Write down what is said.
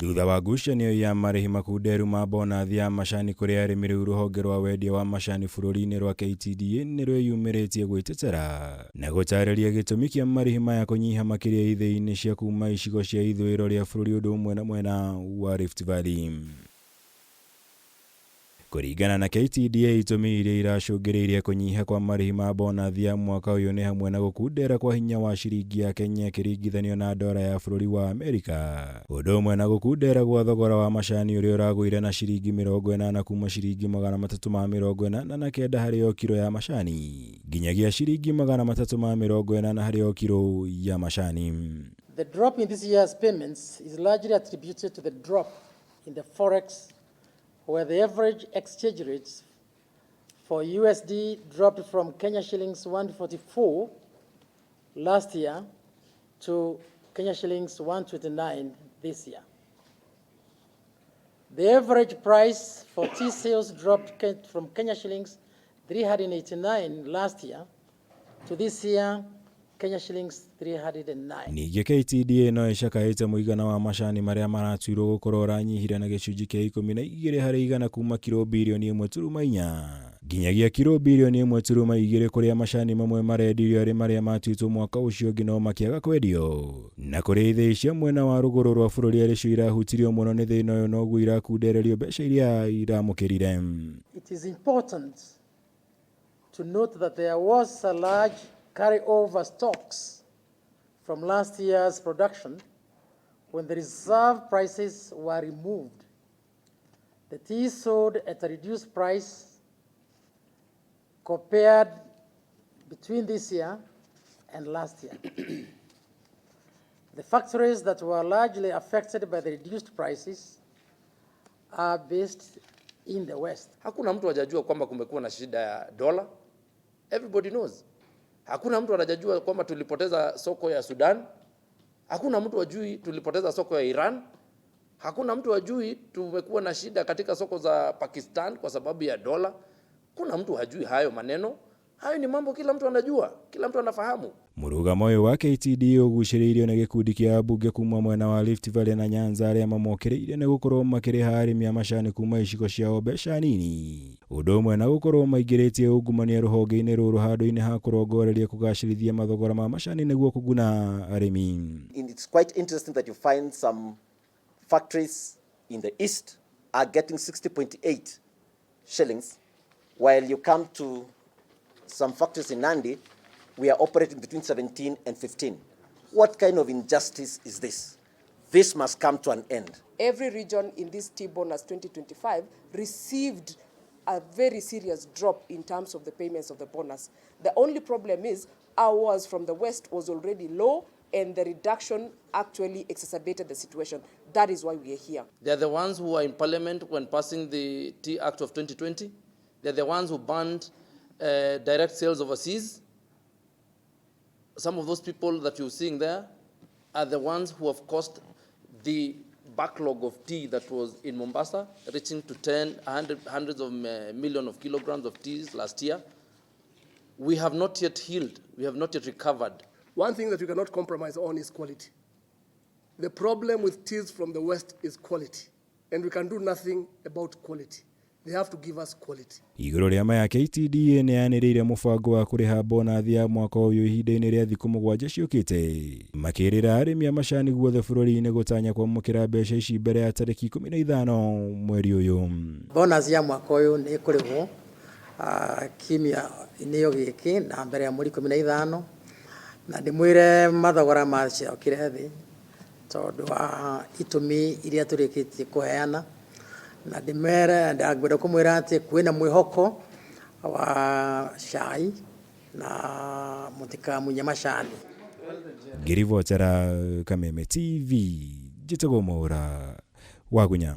Thutha wa ngucanio ya marĩhi makunderu ma bonathi ya macani kũrĩ arĩmi, rĩu rũhonge rwa wendia wa macani bũrũri-inĩ rwa KTDA nĩ rwĩyumĩrĩtie gwĩtetera na gũtarĩria gĩtũmi kĩa marĩhi maya kũnyiha makĩria ithĩ-inĩ cia kuma icigo cia ithũĩro rĩa bũrũri ũndũ ũmwe na mwena wa Rift Valley. Kũringana na KTDA, itũmi iria iracũngĩrĩirie kũnyiha kwa marĩhi ma bonathi ya mwaka ũyũ nĩ hamwe na gũkundera kwa hinya wa ciringi ya Kenya ĩkĩringithanio na dola ya bũrũri wa Amerika, ũndũ ũmwe na gũkundera gwa thogora wa macani ũrĩa ũragũire na ciringi 80 kuma ciringi 349 harĩ o kilo ya macani nginyagia ciringi 340 harĩ o kilo ya macani. The drop in this year's payments is largely attributed to the drop in the forex, where the average exchange rates for USD dropped from Kenya shillings 144 last year to Kenya shillings 129 this year. The average price for tea sales dropped from Kenya shillings 389 last year to this year Kenya shillings 309. Ningĩ KTDA no ĩcakaĩte mũigana wa macani marĩa maratuirwo gũkorwo ũranyihire na gĩcunjĩ kĩa 12 harĩ igana kuma kilo birioni 1.4 nginyagia kilo birioni 1.2 kũrĩa macani mamwe marendirio arĩ marĩa matuitwo mwaka ũcio ũngĩ no makĩaga kwendio, na kũrĩ ithĩ cia mwena wa rũgũrũ rwa bũrũri arĩcio irahutirio mũno nĩ thĩna ũyũ noguo irakundererio mbeca iria iramũkĩrire. It is important to note that there was a large carry-over stocks from last year's production when the reserve prices were removed. The tea sold at a reduced price compared between this year and last year. The factories that were largely affected by the reduced prices are based in the West. Hakuna mtu hajajua kwamba kumekuwa na shida ya dola. Everybody knows. Hakuna mtu anajua kwamba tulipoteza soko ya Sudan. Hakuna mtu hajui tulipoteza soko ya Iran. Hakuna mtu hajui tumekuwa na shida katika soko za Pakistan kwa sababu ya dola. Kuna mtu hajui hayo maneno. Hayo ni mambo kila mtu anajua, kila mtu anafahamu. Mũrũgamo ũyũ wa KTDA ũgucĩrĩirio nĩ gĩkundi kĩa ambunge kuma mwena wa Rift Valley na Nyanza arĩa mamokĩrĩire nĩ gũkorwo makĩrĩha arĩmi a macani kuma icigo ciao mbeca nini, ũndũ ũmwe na gũkorwo maingĩrĩtie ungumania rũhonge-inĩ rũrũ handũ-inĩ ha kũrongoreria kũgacĩrithia mathogora ma macani nĩguo kũguna arĩmi. It's quite interesting that you find some factories in the east are getting 60.8 shillings, while you come to some factories in Nandi, we are operating between 17 and 15. What kind of injustice is this? This must come to an end. Every region in this tea bonus 2025 received a very serious drop in terms of the payments of the bonus. The only problem is ours from the West was already low, and the reduction actually exacerbated the situation. That is why we are here. They are the ones who were in parliament when passing the Tea Act of 2020. They are the ones who banned direct sales overseas. Some of those people that you're seeing there are the ones who have caused the backlog of tea that was in Mombasa, reaching to hundreds of millions of kilograms of tea last year. We have not yet healed. We have not yet recovered. One thing that we cannot compromise on is quality. The problem with teas from the West is quality, and we can do nothing about quality. They have to give us quality. Igũrũ rĩa maya KTDA nĩ yanĩrĩire mũbango wa kũrĩha bonathi ya mwaka ũyũ ihinda-inĩ rĩa thikũ 7 ciũkĩte, makĩrĩra arĩmi a macani guothe bũrũri-inĩ gũtanya kwamũkĩra mbeca ici mbere ya tarĩki 15 mweri ũyũ. Bonus ya mwaka ũyũ nĩ ĩkũrĩhwo kiumia-inĩ gĩkĩ na mbere ya mweri 15, na ndĩmwĩre mathogora maciokire thĩ tondũ wa itũmi iria tũrĩkĩtie kũheana, na ndagwenda kũmwĩra atĩ kwĩna mwĩhoko wa cai na mũtikamunye macani. Ngĩribotera Kameme TV, njĩtagwo Mwaũra wa Gunya.